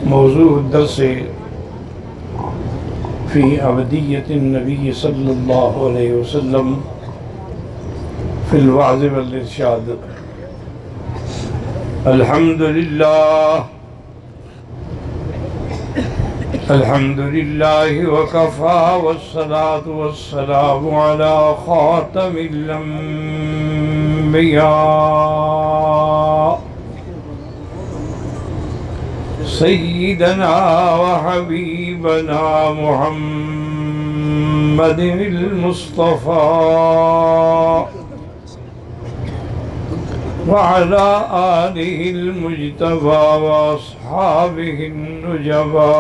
موضوع الدرس في عبدية النبي صلى الله عليه وسلم في الوعظ والإرشاد. الحمد لله وكفى، والصلاة والسلام على خاتم الأنبياء سيدنا وحبيبنا محمد المصطفى وعلى آله المجتبى وأصحابه النجبى.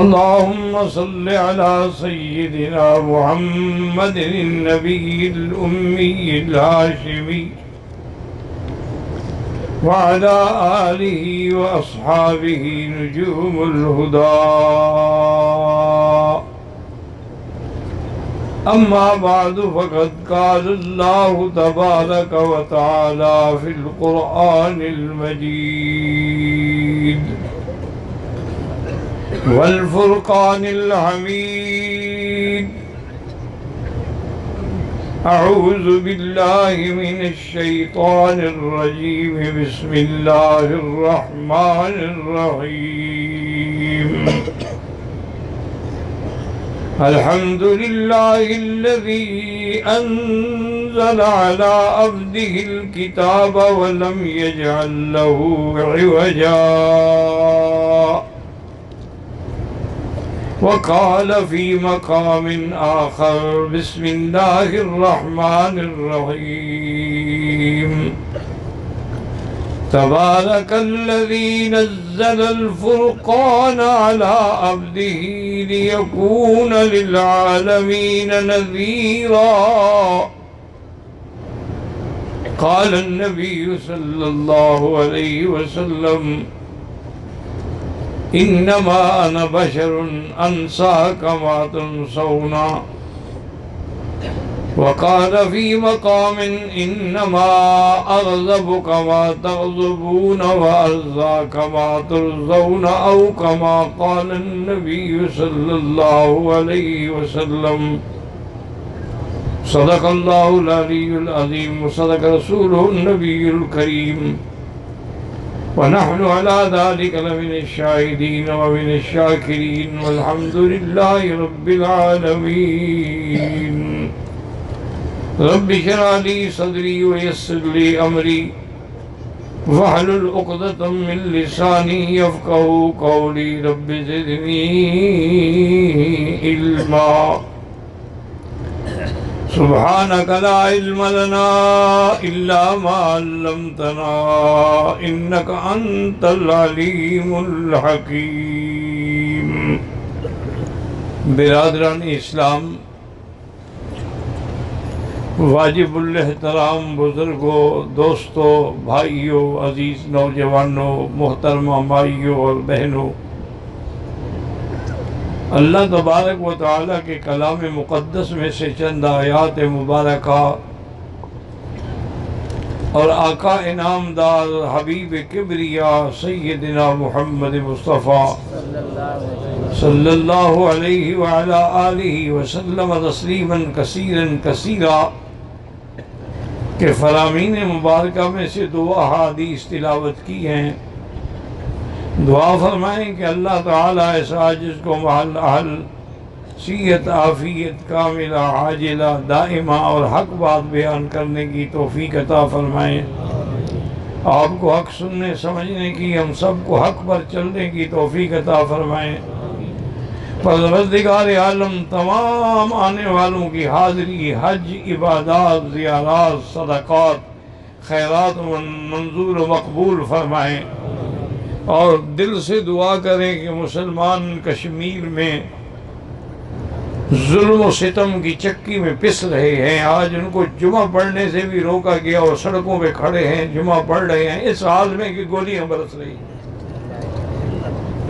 اللهم صل على سيدنا محمد النبي الأمي الهاشمي وعلى آله وأصحابه نجوم الهدى. أما بعد، فقد قال الله تبارك وتعالى في القرآن المجيد والفرقان الحميد: أعوذ بالله من الشيطان الرجيم، بسم الله الرحمن الرحيم. الحمد لله الذي أنزل على عبده الكتاب ولم يجعل له عوجا، وقال في مقام آخر: بسم الله الرحمن الرحيم. تبارك الذي نزل الفرقان على عبده ليكون للعالمين نذيرا. قال النبي صلى الله عليه وسلم: إنما أنا بشر أنسى كما تنسون. وقال في مقام: إنما أغضب كما تغضبون وأرضى كما ترضون، أو كما قال النبي صلى الله عليه وسلم. صدق الله العلي العظيم، وصدق رسوله النبي الكريم، ونحن على ذلك لمن الشاهدين ومن الشاكرين، والحمد لله رب العالمين. رب اشرح لي صدري ويسر لي أمري واحلل عقدة من لساني يفقهوا قولي. رب زدني علما. سبحانك لا علم لنا إلا ما علمتنا، إنك أنت العليم الحكيم. برادران اسلام، واجب الاحترام بزرگوں، دوستوں، بھائیوں، عزیز نوجوانوں، محترمہ مائیوں اور بہنوں، اللہ تبارک و تعالیٰ کے کلام مقدس میں سے چند آیات مبارکہ اور آقا انعام دار حبیب کبریا سیدنا محمد مصطفیٰ صلی اللہ علیہ وعلا آلہ وسلم تسلیما کثیرا کثیرا کے فرامین مبارکہ میں سے دو احادیث تلاوت کی ہیں. دعا فرمائیں کہ اللہ تعالیٰ اس عاجز کو محل اہل صحت عافیت کاملہ عاجلہ دائمہ اور حق بات بیان کرنے کی توفیق عطا فرمائیں. آپ کو حق سننے سمجھنے کی، ہم سب کو حق پر چلنے کی توفیق عطا فرمائیں. پروردگار عالم تمام آنے والوں کی حاضری، حج، عبادات، زیارات، صدقات، خیرات منظور و مقبول فرمائیں. اور دل سے دعا کریں کہ مسلمان کشمیر میں ظلم و ستم کی چکی میں پس رہے ہیں. آج ان کو جمعہ پڑھنے سے بھی روکا گیا اور سڑکوں پہ کھڑے ہیں، جمعہ پڑھ رہے ہیں اس حال میں کہ گولیاں برس رہی ہیں.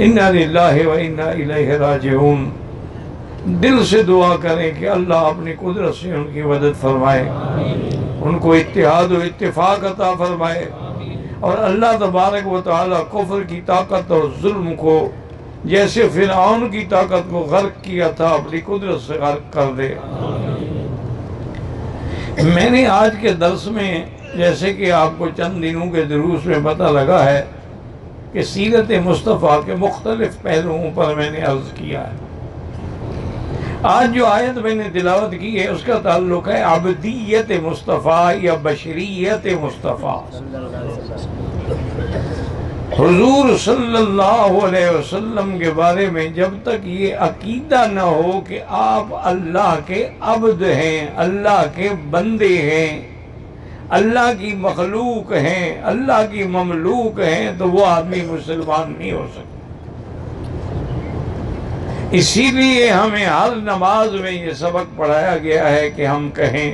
انا للہ و انا الیہ راجعون. دل سے دعا کریں کہ اللہ اپنی قدرت سے ان کی مدد فرمائے. ان کو اتحاد و اتفاق عطا فرمائے، اور اللہ تبارک و تعالیٰ کفر کی طاقت اور ظلم کو جیسے فرعون کی طاقت کو غرق کیا تھا اپنی قدرت سے غرق کر دے۔ میں نے آج کے درس میں جیسے کہ آپ کو چند دنوں کے دروس میں پتہ لگا ہے کہ سیرت مصطفیٰ کے مختلف پہلوؤں پر میں نے عرض کیا ہے۔ آج جو آیت میں نے تلاوت کی ہے اس کا تعلق ہے عبدیت مصطفیٰ یا بشریت مصطفیٰ۔ حضور صلی اللہ علیہ وسلم کے بارے میں جب تک یہ عقیدہ نہ ہو کہ آپ اللہ کے عبد ہیں، اللہ کے بندے ہیں، اللہ کی مخلوق ہیں، اللہ کی مملوک ہیں، تو وہ آدمی مسلمان نہیں ہو سکتا۔ اسی لیے ہمیں ہر نماز میں یہ سبق پڑھایا گیا ہے کہ ہم کہیں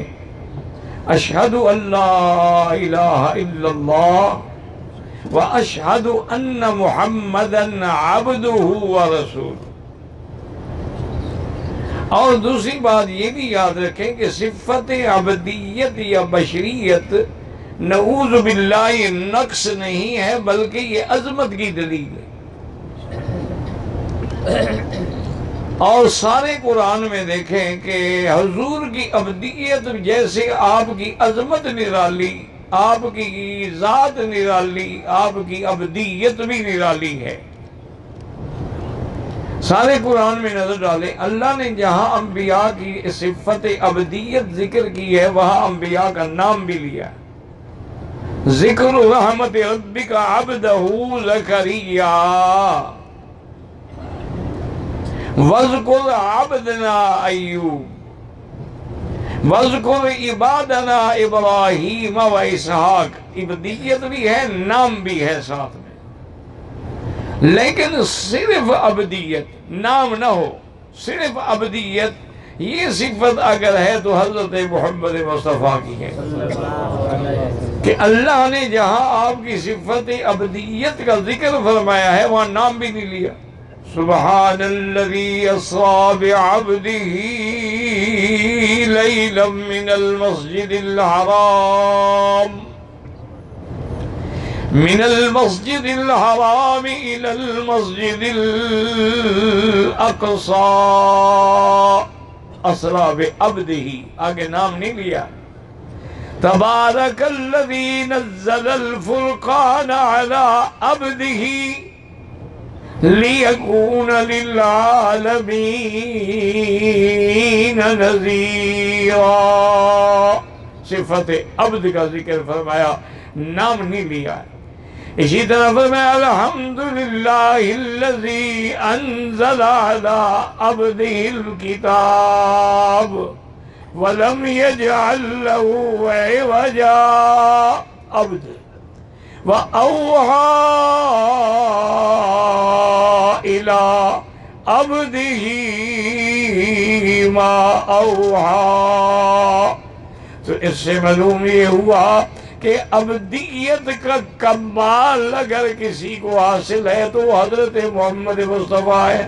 اشہد ان لا الہ الا اللہ واشہد ان محمدا عبدہ ورسولہ۔ اور دوسری بات یہ بھی یاد رکھیں کہ صفت عبدیت یا بشریت نعوذ باللہ نقص نہیں ہے، بلکہ یہ عظمت کی دلیل ہے۔ اور سارے قرآن میں دیکھیں کہ حضور کی عبدیت جیسے آپ کی عظمت نرالی، آپ کی ذات نرالی، آپ کی عبدیت بھی نرالی ہے۔ سارے قرآن میں نظر ڈالیں، اللہ نے جہاں انبیاء کی صفت عبدیت ذکر کی ہے وہاں انبیاء کا نام بھی لیا ہے۔ ذکر رحمت ربک عبدہ زکریا وَاذْكُرْ عَبْدَنَا أَيُّوبَ وَاذْكُرْ عِبَادَنَا إِبْرَاهِيمَ وَإِسْحَاقَ۔ عبدیت بھی ہے، نام بھی ہے ساتھ میں، لیکن صرف عبدیت نام نہ ہو، صرف عبدیت یہ صفت اگر ہے تو حضرت محمد مصطفیٰ کی ہے کہ اللہ نے جہاں آپ کی صفت عبدیت کا ذکر فرمایا ہے وہاں نام بھی نہیں لیا۔ سبحان الذي اسرى بعبده ليلا من المسجد الحرام إلى المسجد الأقصى اسرى بعبده، آگے نام نہیں لیا۔ تبارك الذي نزل الفرقان على عبده لِيَكُونَ لِلْعَالَمِينَ نَذِيرًا۔ صفت عبد کا ذکر فرمایا، نام نہیں لیا ہے۔ اسی طرح فرمایا الحمدللہ الذی انزل علی عبدہ الکتاب ولم یجعل لہ عوجا۔ عبد وَأَوْحَى إِلَىٰ عَبْدِهِ مَا أَوْحَىٰ۔ تو اس سے معلوم یہ ہوا کہ عبدیت کا کمال اگر کسی کو حاصل ہے تو وہ حضرت محمد مصطفیٰ ہے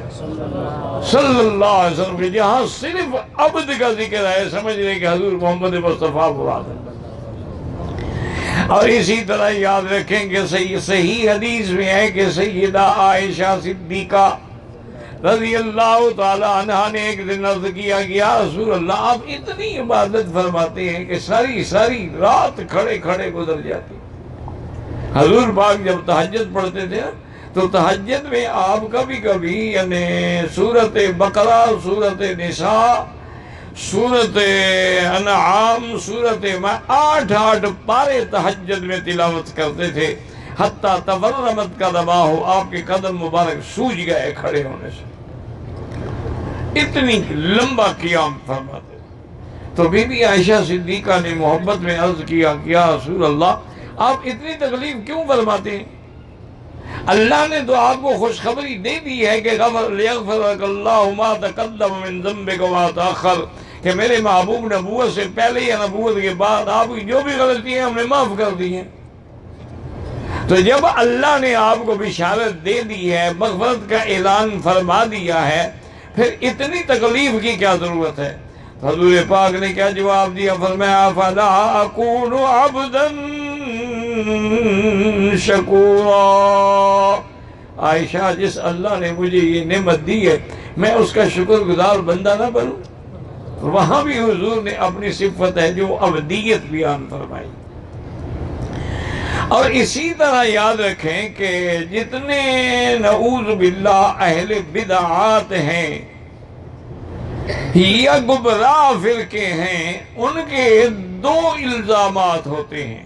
صلی اللہ علیہ وسلم، کہ جہاں صرف عبد کا ذکر ہے سمجھ لیں کہ حضور محمد مصطفیٰ مراد ہے۔ اور اسی طرح یاد رکھیں کہ صحیح حدیث میں ہے کہ سیدہ عائشہ صدیقہ رضی اللہ تعالی عنہ نے ایک دن عرض کیا کہ یا رسول اللہ آپ اتنی عبادت فرماتے ہیں کہ ساری رات کھڑے کھڑے گزر جاتی۔ حضور پاک جب تہجد پڑھتے تھے تو تہجد میں آپ کبھی کبھی یعنی سورۃ بقرہ، سورۃ نساء، سورۃ انعام، سورۃ 8 پارے تہجد میں تلاوت کرتے تھے، حتیٰ تورمت قدماہ، آپ کے قدم مبارک سوج گئے کھڑے ہونے سے، اتنی لمبا قیام فرماتے۔ تو بی بی عائشہ صدیقہ نے محبت میں عرض کیا کہ یا رسول اللہ آپ اتنی تکلیف کیوں فرماتے ہیں؟ اللہ نے تو آپ کو خوشخبری دے دی ہے کہ لیغفر لک اللہ ما تقدم من ذنبک وما تأخر، کہ میرے محبوب نبوت سے پہلے یا نبوت کے بعد آپ کی جو بھی غلطی ہیں ہم نے معاف کر دی ہیں۔ تو جب اللہ نے آپ کو بشارت دے دی ہے، مغفرت کا اعلان فرما دیا ہے، پھر اتنی تکلیف کی کیا ضرورت ہے؟ تو حضور پاک نے کیا جواب دیا؟ فرمایا فلا اکون عبدا شکورا، عائشہ جس اللہ نے مجھے یہ نعمت دی ہے میں اس کا شکر گزار بندہ نہ بنوں؟ وہاں بھی حضور نے اپنی صفت ہے جو عبدیت بیان فرمائی۔ اور اسی طرح یاد رکھیں کہ جتنے نعوذ باللہ اہل بدعات ہیں یا گمراہ فرقے ہیں، ان کے دو الزامات ہوتے ہیں۔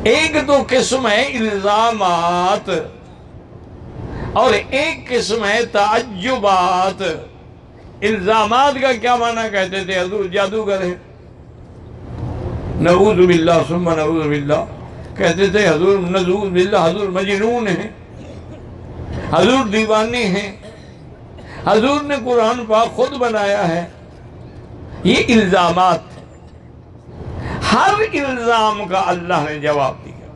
ایک تو قسم ہے الزامات اور ایک قسم ہے تعجبات۔ الزامات کا کیا معنی کہتے تھے؟ حضور جادوگر ہے، نعوذ باللہ ثم نعوذ باللہ۔ کہتے تھے حضور نعوذ باللہ حضور مجنون ہیں، حضور دیوانے ہیں، حضور نے قرآن پاک خود بنایا ہے۔ یہ الزامات، ہر الزام کا اللہ نے جواب دیا۔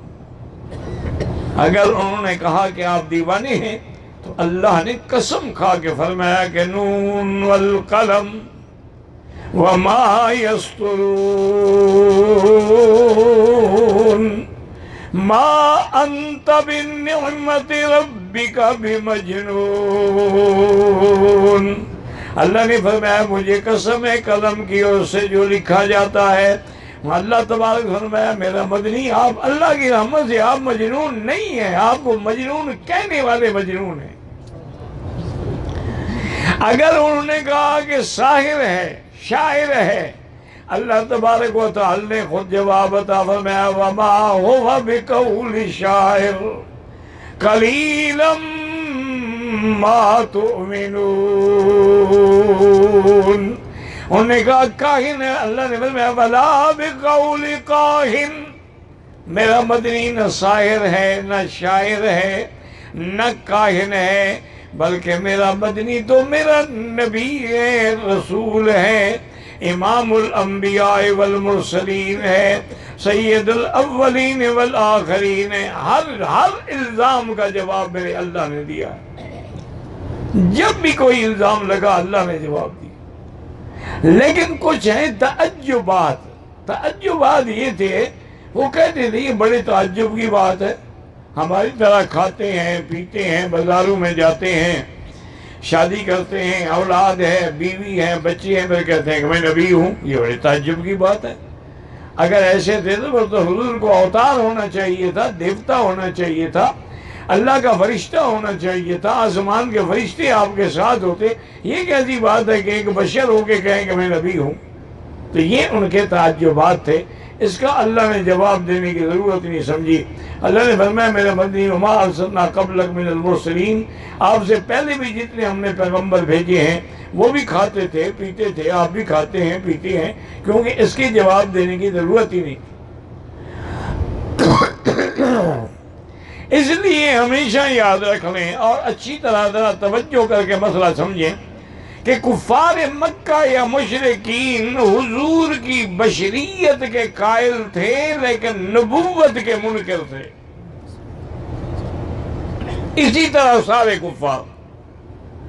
اگر انہوں نے کہا کہ آپ دیوانے ہیں تو اللہ نے قسم کھا کے فرمایا کہ نون والقلم وما يسطرون ما انت بنعمت ربک بمجنون۔ اللہ نے فرمایا مجھے قسم ہے قلم کی اور سے جو لکھا جاتا ہے۔ اللہ تبارک فرمایا میرا مدنی آپ اللہ کی رحمت سے آپ مجنون نہیں ہیں، آپ کو مجنون کہنے والے مجنون ہیں۔ اگر انہوں نے کہا کہ ساحر ہے، شاعر ہے، اللہ تبارک و تعالی نے خود جواب عطا فرمایا وما هو بقول شاعر قلیلا ما تؤمنون۔ انہوں نے کہا کاہن ہے، اللہ نے فرمایا ولا بقول کاہن، میرا مدنی نہ ساحر ہے نہ شاعر ہے نہ کاہن ہے، بلکہ میرا مدنی تو میرا نبی ہے، رسول ہے، امام الانبیاء والمرسلین ہے، سید الاولین والآخرین ہے۔ ہر الزام کا جواب میرے اللہ نے دیا ہے۔ جب بھی کوئی الزام لگا اللہ نے جواب دیا۔ لیکن کچھ ہیں تعجبات۔ تعجبات یہ تھے، وہ کہتے تھے یہ بڑے تعجب کی بات ہے، ہماری طرح کھاتے ہیں پیتے ہیں، بازاروں میں جاتے ہیں، شادی کرتے ہیں، اولاد ہے، بیوی ہے، بچے ہیں، پھر کہتے ہیں کہ میں نبی ہوں۔ یہ بڑے تعجب کی بات ہے۔ اگر ایسے تھے تو حضور کو اوتار ہونا چاہیے تھا، دیوتا ہونا چاہیے تھا، اللہ کا فرشتہ ہونا چاہیے تھا، آسمان کے فرشتے آپ کے ساتھ ہوتے۔ یہ کیسی بات ہے کہ ایک بشر ہو کے کہیں کہ میں نبی ہوں؟ تو یہ ان کے تعجبات تھے۔ اس کا اللہ نے جواب دینے کی ضرورت نہیں سمجھی۔ اللہ نے فرمایا میرے مدنی وما ارسلنا قبلک من المرسلین، آپ سے پہلے بھی جتنے ہم نے پیغمبر بھیجے ہیں وہ بھی کھاتے تھے پیتے تھے، آپ بھی کھاتے ہیں پیتے ہیں، کیونکہ اس کی جواب دینے کی ضرورت ہی نہیں۔ اس لیے ہمیشہ یاد رکھ لیں اور اچھی طرح توجہ کر کے مسئلہ سمجھیں کہ کفار مکہ یا مشرکین حضور کی بشریت کے قائل تھے لیکن نبوت کے منکر تھے۔ اسی طرح سارے کفار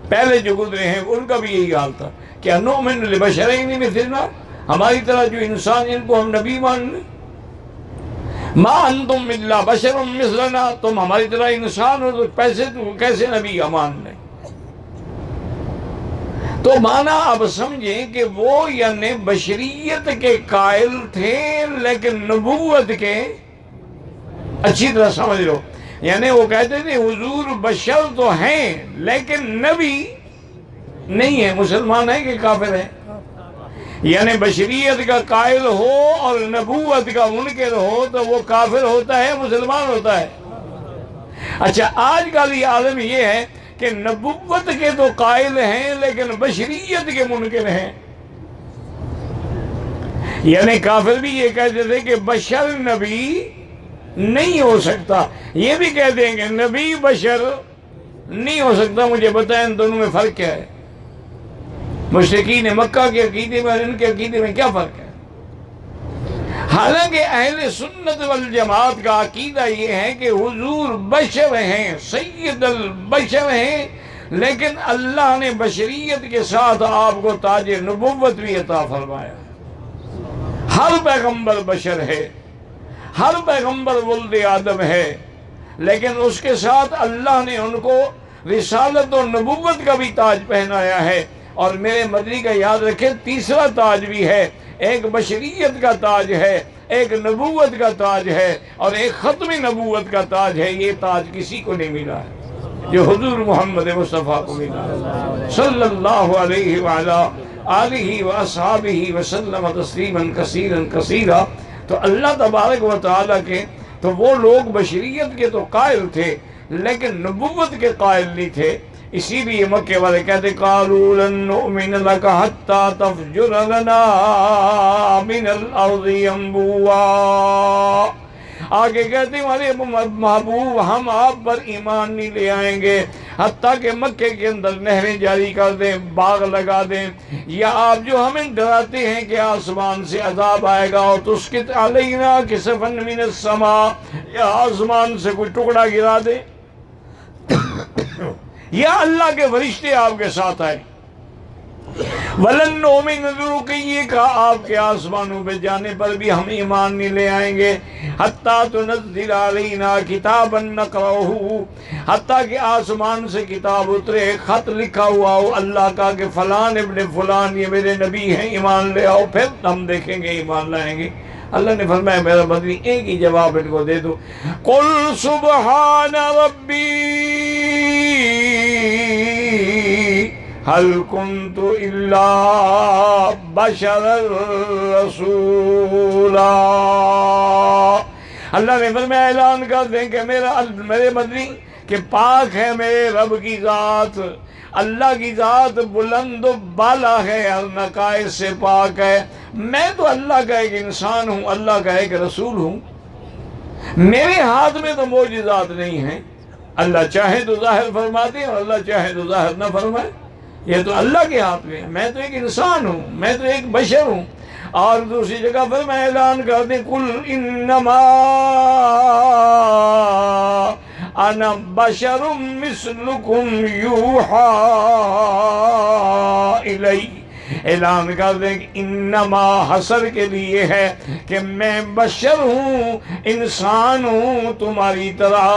پہلے جو گزرے ہیں ان کا بھی یہی حال تھا کہ نؤمن لبشرین مثلنا، ہماری طرح جو انسان ان کو ہم نبی مان لیں۔ ما انتم الا بشر مثلنا، تم ہماری طرح انسان ہو تو کیسے نبی مان لیں؟ تو معنی اب سمجھیں کہ وہ یعنی بشریت کے قائل تھے لیکن نبوت کے، اچھی طرح سمجھ لو، یعنی وہ کہتے تھے حضور بشر تو ہیں لیکن نبی نہیں ہے۔ مسلمان ہیں کہ کافر ہیں؟ یعنی بشریت کا قائل ہو اور نبوت کا منکر ہو تو وہ کافر ہوتا ہے، مسلمان ہوتا ہے؟ اچھا آج کل یہ عالم یہ ہے کہ نبوت کے تو قائل ہیں لیکن بشریت کے منکر ہیں۔ یعنی کافر بھی یہ کہتے تھے کہ بشر نبی نہیں ہو سکتا، یہ بھی کہتے ہیں کہ نبی بشر نہیں ہو سکتا۔ مجھے بتائیں ان دونوں میں فرق کیا ہے؟ مشرکین مکہ کے عقیدے میں اور ان کے عقیدے میں کیا فرق ہے؟ حالانکہ اہل سنت والجماعت کا عقیدہ یہ ہے کہ حضور بشر ہیں، سید البشر ہیں، لیکن اللہ نے بشریت کے ساتھ آپ کو تاج نبوت بھی عطا فرمایا۔ ہر پیغمبر بشر ہے، ہر پیغمبر ولد آدم ہے، لیکن اس کے ساتھ اللہ نے ان کو رسالت و نبوت کا بھی تاج پہنایا ہے۔ اور میرے مدنی کا یاد رکھیں، تیسرا تاج بھی ہے، ایک بشریت کا تاج ہے، ایک نبوت کا تاج ہے، اور ایک ختم نبوت کا تاج ہے۔ یہ تاج کسی کو نہیں ملا ہے جو حضور محمد مصطفیٰ کو ملا ہے، صلی اللہ علیہ وعلا آلہ واصحابہ وسلم تسلیما کثیرا کثیرا۔ تو اللہ تبارک و تعالیٰ کے تو وہ لوگ بشریت کے تو قائل تھے لیکن نبوت کے قائل نہیں تھے، اسی لیے مکے والے کہتے قالوا لن نؤمن لك حتى تفجر لنا من الارض ينبوعا۔ آگے کہتے ہیں ہمارے محبوب ہم آپ پر ایمان نہیں لے آئیں گے حتیٰ کہ مکے کے اندر نہریں جاری کر دیں، باغ لگا دیں، یا آپ جو ہمیں ڈراتے ہیں کہ آسمان سے عذاب آئے گا اور تسقط علینا کسفا من السماء، یا آسمان سے کوئی ٹکڑا گرا دے، یا اللہ کے فرشتے آپ کے ساتھ آئے۔ وَلَن نُؤْمِنَ لَكَ، یہ کہا آپ کے آسمانوں پہ جانے پر بھی ہم ایمان نہیں لے آئیں گے، حَتَّى تُنَزِّلَ عَلَيْنَا كِتَابًا نَقْرَؤُهُ، حتیٰ کہ آسمان سے کتاب اترے، خط لکھا ہوا ہو اللہ کا کہ فلان ابن فلان یہ میرے نبی ہیں، ایمان لے آؤ، پھر ہم دیکھیں گے ایمان لائیں گے۔ اللہ نے فرمایا میرا مدنی ایک ہی جواب ان کو دے دو، قُلْ سُبْحَانَ رَبِّي هل كنت الا بشرا رسولا۔ اللہ نے فرمایا اعلان کر دیں کہ میرے مدنی کہ پاک ہے میرے رب کی ذات، اللہ کی ذات بلند و بالا ہے، ہر نقائص سے پاک ہے۔ میں تو اللہ کا ایک انسان ہوں، اللہ کا ایک رسول ہوں، میرے ہاتھ میں تو معجزات نہیں ہیں، اللہ چاہے تو ظاہر فرماتے ہیں اور اللہ چاہے تو ظاہر نہ فرمائے، یہ تو اللہ کے ہاتھ میں ہے، میں تو ایک انسان ہوں، میں تو ایک بشر ہوں۔ اور دوسری جگہ پر میں اعلان کر دیں قل انما انا بشر مثلکم یوحی الی، اعلان کر دیں کہ انما حصر کے لیے ہے کہ میں بشر ہوں، انسان ہوں تمہاری طرح،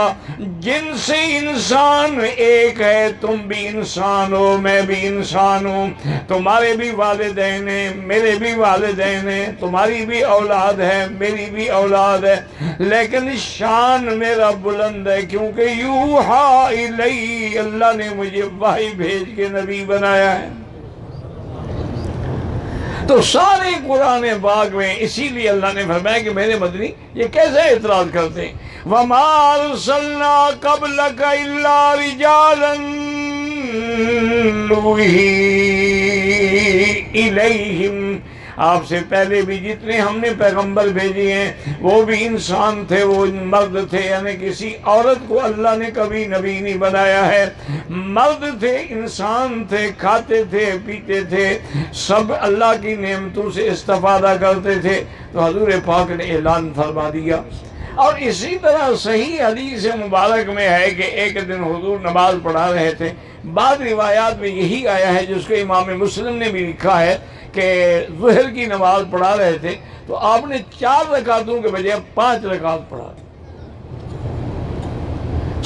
جن سے انسان ایک ہے، تم بھی انسان ہو میں بھی انسان ہوں، تمہارے بھی والدین ہیں میرے بھی والدین ہیں، تمہاری بھی اولاد ہے میری بھی اولاد ہے، لیکن شان میرا بلند ہے کیونکہ یوحی الی، اللہ نے مجھے وحی بھیج کے نبی بنایا ہے۔ تو سارے قرآن پاک میں اسی لیے اللہ نے فرمایا کہ میرے مدنی یہ کیسے اعتراض کرتے ہیں، وَمَا أَرْسَلْنَا قَبْلَكَ إِلَّا رِجَالًا نُوحِي إِلَيْهِمْ، آپ سے پہلے بھی جتنے ہم نے پیغمبر بھیجے ہیں وہ بھی انسان تھے، وہ مرد تھے، یعنی کسی عورت کو اللہ نے کبھی نبی نہیں بنایا ہے، مرد تھے انسان تھے، کھاتے تھے پیتے تھے، سب اللہ کی نعمتوں سے استفادہ کرتے تھے۔ تو حضور پاک نے اعلان فرما دیا۔ اور اسی طرح صحیح حدیث مبارک میں ہے کہ ایک دن حضور نماز پڑھا رہے تھے، بعض روایات میں یہی آیا ہے جس کو امام مسلم نے بھی لکھا ہے کہ ظہر کی نماز پڑھا رہے تھے تو آپ نے 4 رکعتوں کے بجائے 5 رکعت پڑھا دی۔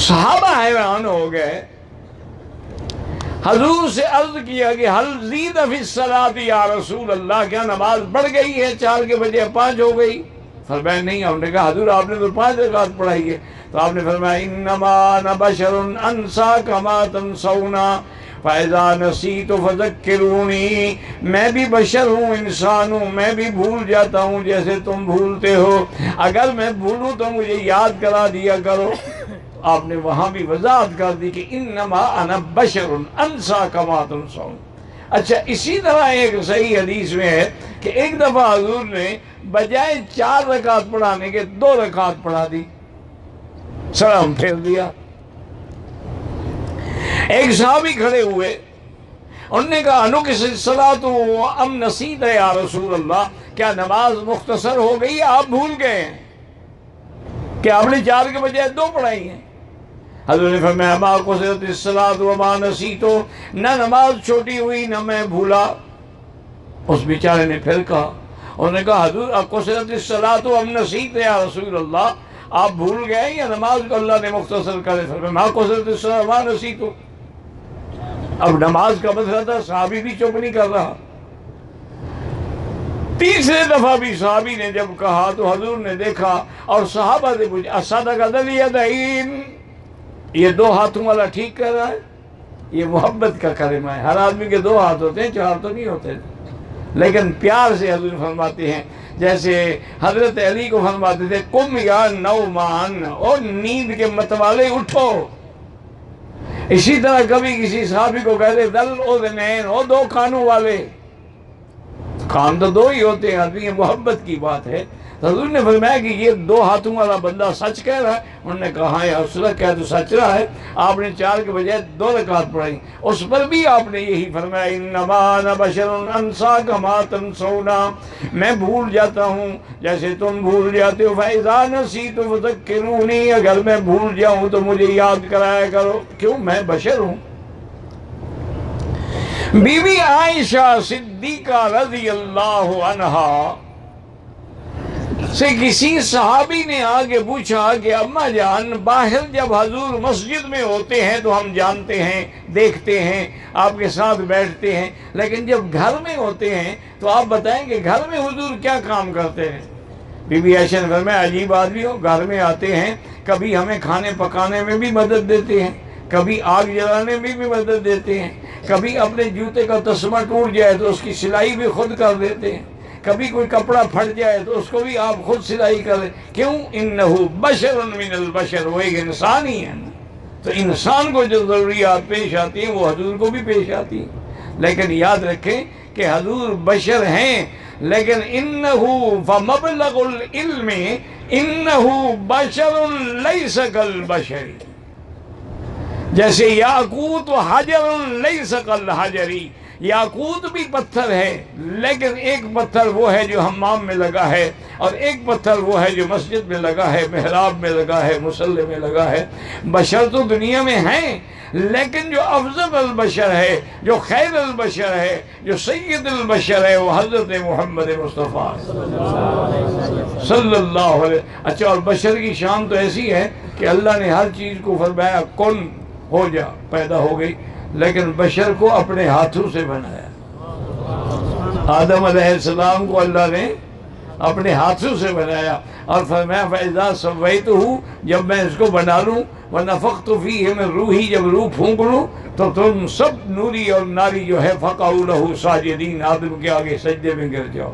صحابہ حیران ہو گئے، حضور سے عرض کیا کہ حل زید فی الصلاۃ یا رسول اللہ، کیا نماز بڑھ گئی ہے، 4 کے بجائے 5 ہو گئی؟ فرمایا نہیں۔ ہم نے کہا حضور آپ نے تو 5 رکعت پڑھائی ہے۔ تو آپ نے فرمایا انما انا بشر انسا کما تنسون فاذا نسیت فذکرونی، میں بھی بشر ہوں، انسان ہوں، میں بھی بھول جاتا ہوں جیسے تم بھولتے ہو، اگر میں بھولوں تو مجھے یاد کرا دیا کرو۔ آپ نے وہاں بھی وضاحت کر دی کہ انما انا بشر انسا کما تنسون۔ اچھا، اسی طرح ایک صحیح حدیث میں ہے کہ ایک دفعہ حضور نے بجائے 4 رکعت پڑھانے کے 2 رکعت پڑھا دی، سلام پھیر دیا۔ ایک صحابی کھڑے ہوئے، انہوں نے کہا انقص الصلاۃ ام نسیت یا رسول اللہ، کیا نماز مختصر ہو گئی، آپ بھول گئے ہیں کہ آپ نے 4 کے بجائے 2 پڑھائی ہیں؟ حضور نے فرمایا ما قصرت الصلاۃ وما نسیتو، نہ نماز چھوٹی ہوئی نہ میں بھولا۔ اس بیچارے نے پھر کہا، انہوں نے کہا حضور قصرت الصلاۃ وم نسیت یا رسول اللہ، آپ بھول گئے یا نماز کو اللہ نے مختصر کرے؟ فرمایا ما قصرت الصلاۃ وما نسیتو۔ اب نماز کا مسئلہ تھا، صحابی بھی چپ نہیں کر رہا۔ تیسرے دفعہ بھی صحابی نے جب کہا تو حضور نے دیکھا اور صحابہ سے پوچھا اصدق ذو الیدین، یہ دو ہاتھوں والا ٹھیک کر رہا ہے؟ یہ محبت کا کلمہ ہے۔ ہر آدمی کے دو ہاتھ ہوتے ہیں، چار تو نہیں ہوتے، لیکن پیار سے حضور فرماتے ہیں، جیسے حضرت علی کو فرماتے تھے قم یا نومان، اور نیند کے متوالے اٹھو۔ اسی طرح کبھی کسی صحابی کو کہتے دل اذنین، او دو کانوں والے، کان تو دو ہی ہوتے ہیں آدمی، یہ محبت کی بات ہے۔ حضور نے فرمایا کہ یہ دو ہاتھوں والا بندہ سچ کہہ رہا ہے؟ انہوں نے کہا ہاں یا رسول اللہ کہہ تو سچ رہا ہے۔ آپ نے 4 کے بجائے 2 رکعت پڑھائی، اس پر بھی آپ نے یہی فرمایا انما انا بشر انسا کما تنسون، میں بھول جاتا ہوں جیسے تم بھول جاتے ہو، فاذا نسیت فذکرونی، اگر میں بھول جاؤں تو مجھے یاد کرایا کرو، کیوں میں بشر ہوں۔ بی بی عائشہ صدیقہ رضی اللہ عنہا سے کسی صحابی نے آگے پوچھا کہ اماں جان، باہر جب حضور مسجد میں ہوتے ہیں تو ہم جانتے ہیں، دیکھتے ہیں، آپ کے ساتھ بیٹھتے ہیں، لیکن جب گھر میں ہوتے ہیں تو آپ بتائیں کہ گھر میں حضور کیا کام کرتے ہیں؟ بی بی عائشہ نے فرمایا عجیب آدمی ہو، گھر میں آتے ہیں، کبھی ہمیں کھانے پکانے میں بھی مدد دیتے ہیں، کبھی آگ جلانے میں بھی مدد دیتے ہیں، کبھی اپنے جوتے کا تسمہ ٹوٹ جائے تو اس کی سلائی بھی خود کر دیتے ہیں، کبھی کوئی کپڑا پھٹ جائے تو اس کو بھی آپ خود سلائی کر دیں۔ کیوں؟ انہو بشر من البشر، وہ ایک انسان ہی ہے، تو انسان کو جو ضروریات پیش آتی ہیں وہ حضور کو بھی پیش آتی ہیں۔ لیکن یاد رکھیں کہ حضور بشر ہیں، لیکن انہو فمبلغ العلم انہو بشر لیس کالبشر، جیسے یاقوت و حجر لیس کالحجری، یاقوت بھی پتھر ہے لیکن ایک پتھر وہ ہے جو حمام میں لگا ہے، اور ایک پتھر وہ ہے جو مسجد میں لگا ہے، محراب میں لگا ہے، مصلی میں لگا ہے۔ بشر تو دنیا میں ہیں، لیکن جو افضل البشر ہے، جو خیر البشر ہے، جو سید البشر ہے، وہ حضرت محمد مصطفیٰ صلی اللہ علیہ۔ اچھا، اور بشر کی شان تو ایسی ہے کہ اللہ نے ہر چیز کو فرمایا کن ہو جا، پیدا ہو گئی، لیکن بشر کو اپنے ہاتھوں سے بنایا۔ آدم علیہ السلام کو اللہ نے اپنے ہاتھوں سے بنایا اور فرمایا فَإِذَا سَوَّيْتُهُ، جب میں اس کو بنا لوں، وَنَفَخْتُ فِيهِ مِن رُوحِي، جب روح پھونک لوں تو تم سب نوری اور ناری جو ہے فَقَعُوا لَهُ سَاجِدِينَ، آدم کے آگے سجدے میں گر جاؤ۔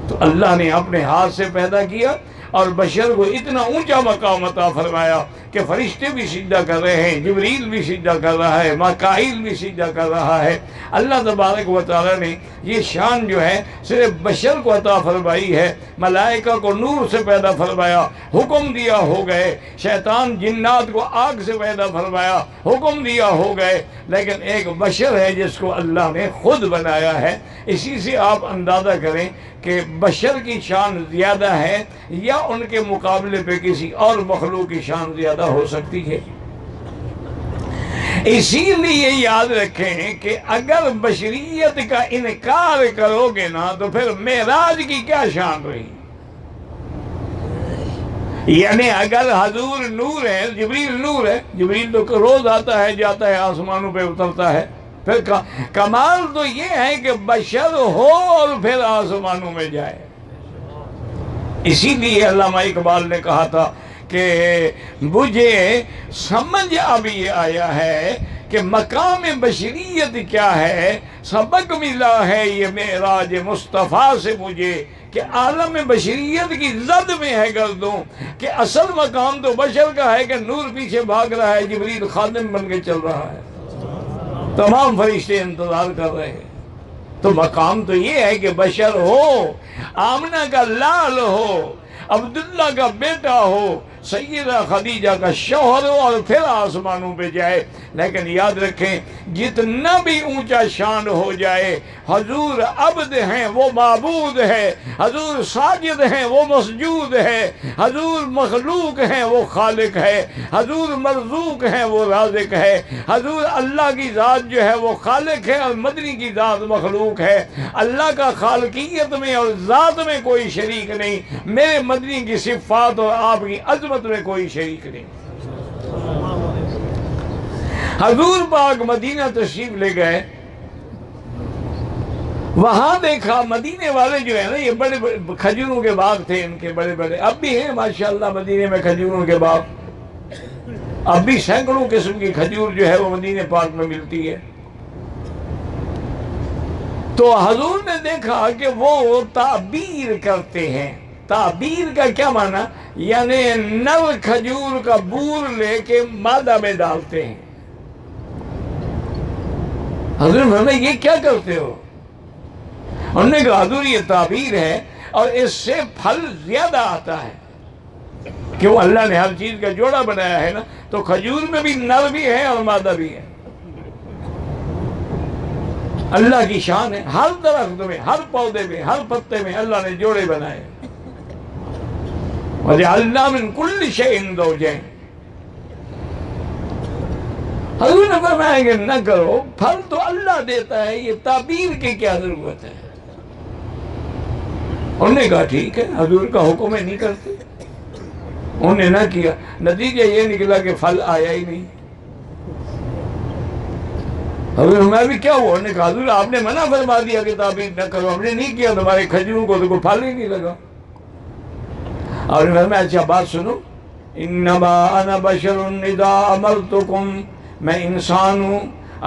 تو اللہ نے اپنے ہاتھ سے پیدا کیا اور بشر کو اتنا اونچا مقام عطا فرمایا کہ فرشتے بھی سجدہ کر رہے ہیں، جبریل بھی سجدہ کر رہا ہے، میکائیل بھی سجدہ کر رہا ہے۔ اللہ تبارک و تعالیٰ نے یہ شان جو ہے صرف بشر کو عطا فرمائی ہے۔ ملائکہ کو نور سے پیدا فرمایا، حکم دیا ہو گئے، شیطان جنات کو آگ سے پیدا فرمایا، حکم دیا ہو گئے، لیکن ایک بشر ہے جس کو اللہ نے خود بنایا ہے۔ اسی سے آپ اندازہ کریں کہ بشر کی شان زیادہ ہے یا ان کے مقابلے پہ کسی اور مخلوق کی شان زیادہ ہو سکتی ہے۔ اسی لیے یاد رکھیں کہ اگر بشریت کا انکار کرو گے نا تو پھر معراج کی کیا شان رہی؟ یعنی اگر حضور نور ہے، جبریل نور ہے، جبریل تو روز آتا ہے جاتا ہے، آسمانوں پہ اترتا ہے، پھر کمال تو یہ ہے کہ بشر ہو اور پھر آسمانوں میں جائے۔ اسی لیے علامہ اقبال نے کہا تھا کہ مجھے سمجھ اب یہ آیا ہے کہ مقام بشریت کیا ہے، سبق ملا ہے یہ معراج مصطفیٰ سے مجھے کہ عالم بشریت کی زد میں ہے گردوں، کہ اصل مقام تو بشر کا ہے کہ نور پیچھے بھاگ رہا ہے، جبریل خادم بن کے چل رہا ہے، تمام فرشتے انتظار کر رہے ہیں۔ تو مقام تو یہ ہے کہ بشر ہو، آمنہ کا لال ہو، عبداللہ کا بیٹا ہو، سیدہ خدیجہ کا شوہر ہو اور پھر آسمانوں پہ جائے. لیکن یاد رکھیں جتنا بھی اونچا شان ہو جائے حضور عبد ہیں وہ معبود ہے، حضور ساجد ہیں وہ مسجود ہے، حضور مخلوق ہیں وہ خالق ہے، حضور مرزوق ہیں وہ رازق ہے، حضور اللہ کی ذات جو ہے وہ خالق ہے اور مدنی کی ذات مخلوق ہے. اللہ کا خالقیت میں اور ذات میں کوئی شریک نہیں، میرے مدنی کی صفات اور آپ کی عظمت میں کوئی شریک نہیں. حضور پاک مدینہ تشریف لے گئے، وہاں دیکھا مدینے والے جو ہیں نا یہ بڑے بڑے کھجوروں کے باغ تھے ان کے بڑے بڑے، اب بھی ہیں ماشاءاللہ مدینے میں کھجوروں کے باغ، اب بھی سینکڑوں قسم کی کھجور جو ہے وہ مدینے پاک میں ملتی ہے. تو حضور نے دیکھا کہ وہ تعبیر کرتے ہیں. تعبیر کا کیا معنی؟ یعنی نر کھجور کا بور لے کے مادہ میں ڈالتے ہیں. حضور نے یہ کیا کرتے ہو؟ انہوں نے کہا حضور یہ تعبیر ہے اور اس سے پھل زیادہ آتا ہے. کیوں؟ اللہ نے ہر چیز کا جوڑا بنایا ہے نا، تو کھجور میں بھی نر بھی ہے اور مادہ بھی ہے. اللہ کی شان ہے، ہر درخت میں، ہر پودے میں، ہر پتے میں اللہ نے جوڑے بنائے. وَجَعَلْنَا مِن كُلِّ شَيْءٍ زَوْجَيْنِ. حضور نے فرمایا کہ نہ کرو، پھل تو اللہ دیتا ہے، یہ تعبیر کی کیا ضرورت ہے؟ انہوں نے کہا ٹھیک ہے، حضور کا حکم ہے نہیں کرتے. انہوں نے نہ کیا، نتیجہ یہ نکلا کہ پھل آیا ہی نہیں. حضور میں بھی کیا ہوا؟ انہوں نے کہا حضور آپ نے منع فرما دیا کہ تعبیر نہ کرو، ہم نے نہیں کیا، تمہارے کھجوروں کو تو کوئی پھل ہی نہیں لگا. اور میں اچھا بات سنو، انما انا بشر اذا امرتکم، میں انسان ہوں،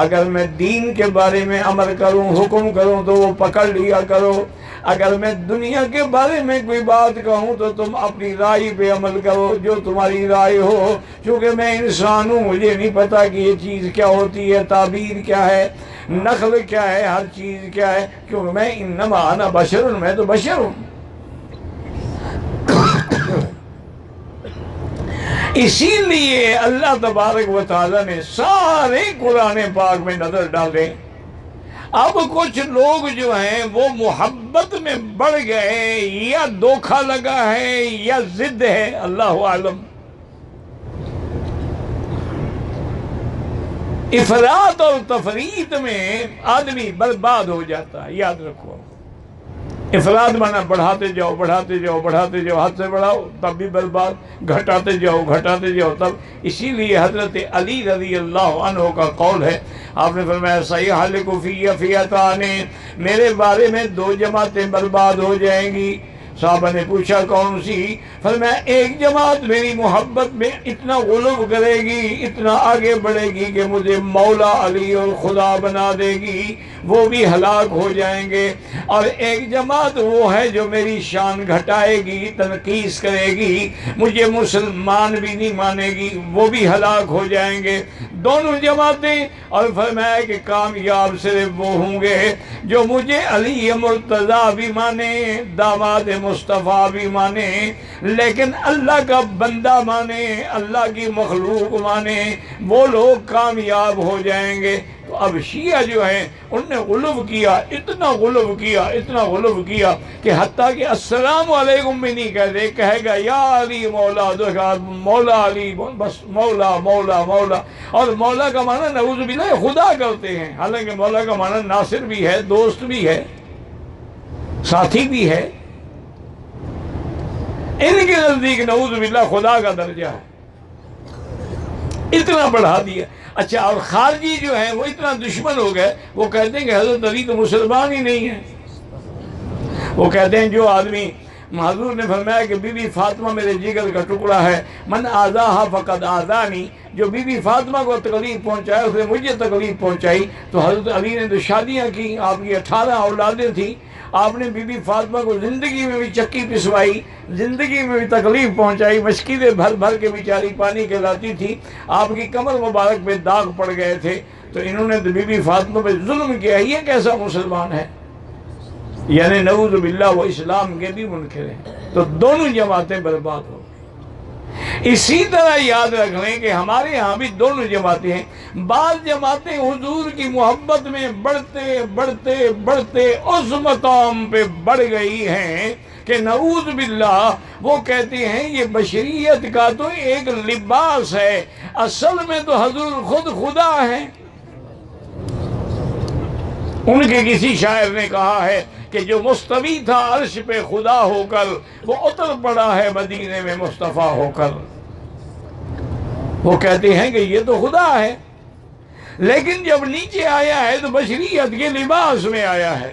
اگر میں دین کے بارے میں امر کروں، حکم کروں تو وہ پکڑ لیا کرو. اگر میں دنیا کے بارے میں کوئی بات کہوں تو تم اپنی رائے پہ عمل کرو جو تمہاری رائے ہو. چونکہ میں انسان ہوں، مجھے نہیں پتا کہ یہ چیز کیا ہوتی ہے، تعبیر کیا ہے، نخل کیا ہے، ہر چیز کیا ہے. کیونکہ میں انما انا بشر، میں تو بشر ہوں. اسی لیے اللہ تبارک و تعالیٰ نے سارے قرآن پاک میں نظر ڈالے. اب کچھ لوگ جو ہیں وہ محبت میں بڑھ گئے، یا دھوکہ لگا ہے یا ضد ہے، اللہ عالم. افراط اور تفریط میں آدمی برباد ہو جاتا ہے، یاد رکھو. افراد مانا بڑھاتے جاؤ بڑھاتے جاؤ بڑھاتے جاؤ، حد سے بڑھاؤ تب بھی برباد، گھٹاتے جاؤ گھٹاتے جاؤ تب. اسی لیے حضرت علی رضی اللہ عنہ کا قول ہے، آپ نے فرمایا سیحلق فی فئتان، میرے بارے میں دو جماعتیں برباد ہو جائیں گی. صحابہ نے پوچھا کون سی؟ فرمایا ایک جماعت میری محبت میں اتنا غلو کرے گی، اتنا آگے بڑھے گی کہ مجھے مولا علی اور خدا بنا دے گی، وہ بھی ہلاک ہو جائیں گے. اور ایک جماعت وہ ہے جو میری شان گھٹائے گی، تنقیص کرے گی، مجھے مسلمان بھی نہیں مانے گی، وہ بھی ہلاک ہو جائیں گے. دونوں جماعتیں. اور فرمایا کہ کامیاب صرف وہ ہوں گے جو مجھے علی مرتضیٰ بھی مانے، داماد مصطفیٰ بھی مانے، لیکن اللہ کا بندہ مانے، اللہ کی مخلوق مانے، وہ لوگ کامیاب ہو جائیں گے. تو اب شیعہ جو ہیں ان نے غلو کیا، اتنا غلو کیا، اتنا غلو کیا کہ حتیٰ کہ السلام علیکم بھی نہیں کہتے، کہے گا یا علی مولا، دیکھا مولا علی، بس مولا مولا مولا. اور مولا کا معنی نعوذ باللہ خدا کرتے ہیں، حالانکہ مولا کا معنی ناصر بھی ہے، دوست بھی ہے، ساتھی بھی ہے. ان کے نزدیک نعوذ باللہ خدا کا درجہ ہے، اتنا بڑھا دیا. اچھا، اور خارجی جو ہیں وہ اتنا دشمن ہو گئے، وہ کہتے ہیں کہ حضرت علی تو مسلمان ہی نہیں ہے. وہ کہتے ہیں جو آدمی، حضور نے فرمایا کہ بی بی فاطمہ میرے جگر کا ٹکڑا ہے، من آذاہا فقد آذانی، جو بی بی فاطمہ کو تکلیف پہنچایا اس نے مجھے تکلیف پہنچائی. تو حضرت علی نے تو شادیاں کی، آپ کی 18 اولادیں تھیں، آپ نے بی بی فاطمہ کو زندگی میں بھی چکی پسوائی، زندگی میں بھی تکلیف پہنچائی، مشکلیں بھر بھر کے بیچاری پانی کے لاتی تھی، آپ کی کمر مبارک پہ داغ پڑ گئے تھے. تو انہوں نے تو بی بی فاطمہ پہ ظلم کیا. یہ کیسا مسلمان ہے؟ یعنی نعوذ باللہ وہ اسلام کے بھی منکر ہیں. تو دونوں جماعتیں برباد ہو گئی. اسی طرح یاد رکھ لیں کہ ہمارے یہاں بھی دونوں جماعتیں ہیں. بعض جماعتیں حضور کی محبت میں بڑھتے بڑھتے بڑھتے اس مقام پہ بڑھ گئی ہیں کہ نعوذ باللہ وہ کہتے ہیں یہ بشریت کا تو ایک لباس ہے، اصل میں تو حضور خود خدا ہیں. ان کے کسی شاعر نے کہا ہے کہ جو مستوی تھا عرش پہ خدا ہو کر، وہ اتر پڑا ہے مدینے میں مصطفیٰ ہو کر. وہ کہتے ہیں کہ یہ تو خدا ہے، لیکن جب نیچے آیا ہے تو بشریت کے لباس میں آیا ہے.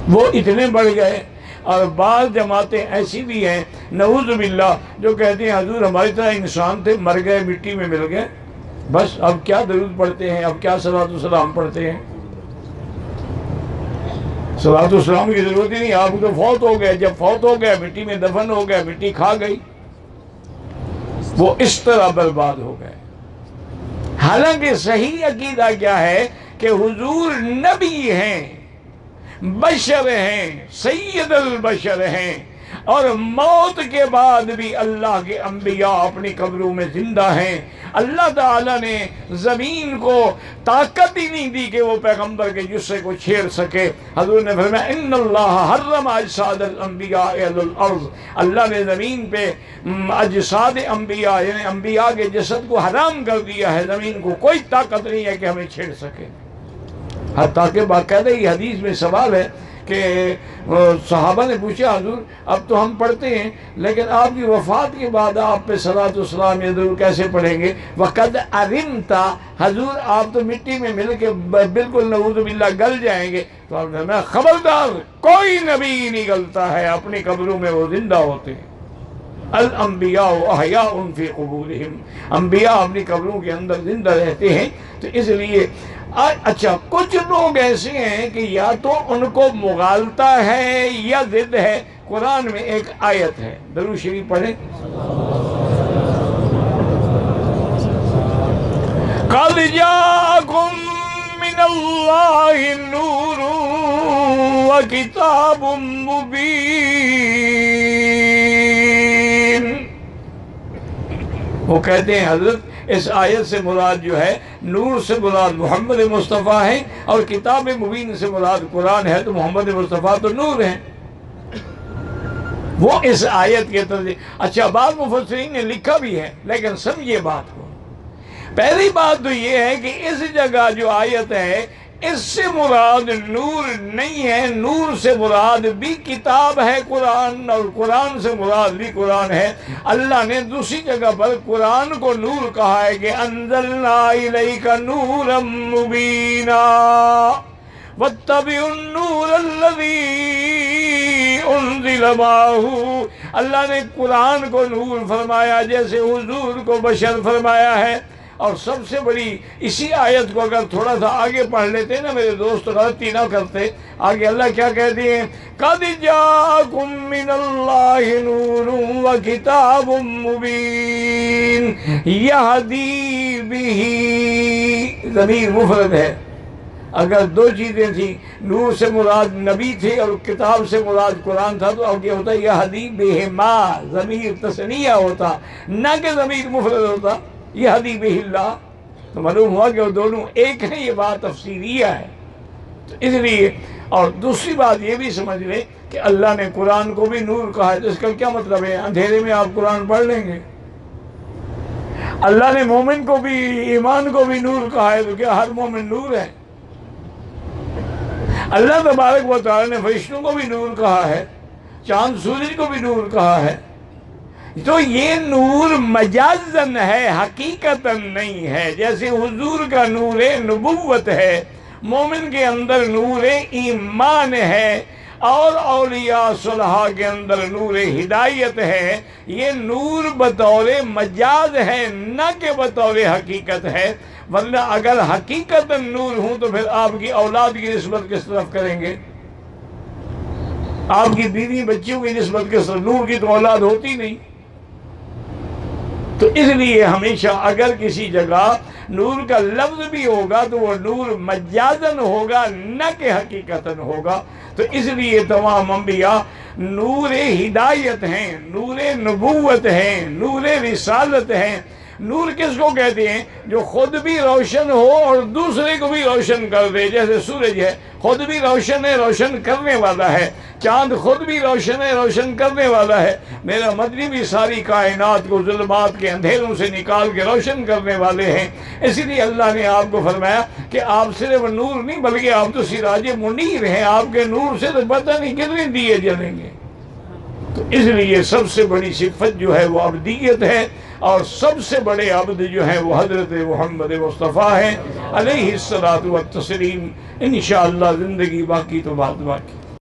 وہ اتنے بڑھ گئے. اور بعض جماعتیں ایسی بھی ہیں نعوذ باللہ جو کہتے ہیں حضور ہماری طرح انسان تھے، مر گئے، مٹی میں مل گئے، بس اب کیا درود پڑھتے ہیں، اب کیا صلاۃ والسلام پڑھتے ہیں. صلاۃ والسلام کی ضرورت ہی نہیں، آپ تو فوت ہو گئے، جب فوت ہو گئے مٹی میں دفن ہو گئے، مٹی کھا گئی. وہ اس طرح برباد ہو گئے. حالانکہ صحیح عقیدہ کیا ہے کہ حضور نبی ہیں، بشر ہیں، سید البشر ہیں، اور موت کے بعد بھی اللہ کے انبیاء اپنی قبروں میں زندہ ہیں. اللہ تعالیٰ نے زمین کو طاقت ہی نہیں دی کہ وہ پیغمبر کے جسے کو چھیڑ سکے. حضور نے فرمایا ان اللہ حرم اجساد الانبیاء علی الارض، اللہ نے زمین پہ اجساد انبیاء یعنی انبیاء کے جسد کو حرام کر دیا ہے. زمین کو کوئی طاقت نہیں ہے کہ ہمیں چھیڑ سکے. حتیٰ کہ باقاعدہ یہ حدیث میں سوال ہے کہ صحابہ نے پوچھا حضور اب تو ہم پڑھتے ہیں لیکن آپ کی وفات کے بعد آپ پہ صلاۃ والسلام یا درود کیسے پڑھیں گے؟ وقد علمتا، حضور آپ تو مٹی میں مل کے بالکل نعوذ باللہ گل جائیں گے. تو آپ نے فرمایا خبردار، کوئی نبی نہیں گلتا ہے، اپنی قبروں میں وہ زندہ ہوتے ہیں. الانبیاء احیاء فی قبورہم، انبیاء اپنی قبروں کے اندر زندہ رہتے ہیں. تو اس لیے اچھا کچھ لوگ ایسے ہیں کہ یا تو ان کو مغالطہ ہے یا ضد ہے. قرآن میں ایک آیت ہے، درود شریف پڑھیں. قَدْ جَاءَكُم مِّنَ اللَّهِ نُورٌ وَكِتَابٌ مُّبِينٌ. وہ کہتے ہیں حضرت اس آیت سے مراد جو ہے نور سے مراد محمد مصطفیٰ ہے، اور کتاب مبین سے مراد قرآن ہے. تو محمد مصطفیٰ تو نور ہیں. وہ اس آیت کے ترجمے. اچھا بعض مفسرین نے لکھا بھی ہے، لیکن سمجھیے بات کو. پہلی بات تو یہ ہے کہ اس جگہ جو آیت ہے اس سے مراد نور نہیں ہے، نور سے مراد بھی کتاب ہے قرآن، اور قرآن سے مراد بھی قرآن ہے. اللہ نے دوسری جگہ پر قرآن کو نور کہا ہے کہ انزلنا الیک نورا مبینا واتبعوا النور الذی انزل معہ. اللہ نے قرآن کو نور فرمایا جیسے حضور کو بشر فرمایا ہے. اور سب سے بڑی اسی آیت کو اگر تھوڑا سا آگے پڑھ لیتے نا میرے دوست، غلطی نہ کرتے. آگے اللہ کیا کہتے ہیں؟ قَدْ جَاءَكُم مِّنَ اللَّهِ نُورٌ وَكِتَابٌ مُّبِينٌ يَهْدِي بِهِ. ضمیر مفرد ہے. اگر دو چیزیں تھیں، نور سے مراد نبی تھے اور کتاب سے مراد قرآن تھا، تو اب یہ ہوتا یہدی بہما، ضمیر تثنیہ ہوتا نہ کہ ضمیر مفرد ہوتا. یہدی بہ اللہ، تو معلوم ہوا کہ وہ دونوں ایک ہیں. یہ بات تفسیریہ ہے. تو اس لیے اور دوسری بات یہ بھی سمجھ لیں کہ اللہ نے قرآن کو بھی نور کہا ہے. تو اس کا کیا مطلب ہے اندھیرے میں آپ قرآن پڑھ لیں گے؟ اللہ نے مومن کو بھی ایمان کو بھی نور کہا ہے، تو کیا ہر مومن نور ہے؟ اللہ تبارک و تعالی نے فرشتوں کو بھی نور کہا ہے، چاند سورج کو بھی نور کہا ہے. تو یہ نور مجازن ہے، حقیقتاً نہیں ہے. جیسے حضور کا نور نبوت ہے، مومن کے اندر نور ایمان ہے، اور اولیاء صلحاء کے اندر نور ہدایت ہے. یہ نور بطور مجاز ہے نہ کہ بطور حقیقت ہے. ورنہ اگر حقیقتاً نور ہوں تو پھر آپ کی اولاد کی نسبت کس طرف کریں گے؟ آپ کی بیوی بچیوں کی نسبت کس طرف؟ نور کی تو اولاد ہوتی نہیں. تو اس لیے ہمیشہ اگر کسی جگہ نور کا لفظ بھی ہوگا تو وہ نور مجازن ہوگا نہ کہ حقیقتاً ہوگا. تو اس لیے تمام انبیاء نور ہدایت ہیں، نور نبوت ہیں، نور رسالت ہیں۔ نور کس کو کہتے ہیں؟ جو خود بھی روشن ہو اور دوسرے کو بھی روشن کر دے، جیسے سورج ہے، خود بھی روشن ہے، روشن کرنے والا ہے۔ چاند خود بھی روشن ہے، روشن کرنے والا ہے۔ میرا مدنی بھی ساری کائنات کو ظلمات کے اندھیروں سے نکال کے روشن کرنے والے ہیں۔ اسی لیے اللہ نے آپ کو فرمایا کہ آپ صرف نور نہیں بلکہ آپ تو سراج منیر ہیں، آپ کے نور سے تو پتہ نہیں کتنے دیے جلیں گے۔ تو اس لیے سب سے بڑی صفت جو ہے وہ عبدیت ہے، اور سب سے بڑے عبد جو ہیں وہ حضرت محمد مصطفیٰ ہیں علیہ الصلاۃ والتسلیم۔ انشاءاللہ زندگی باقی تو بات باقی۔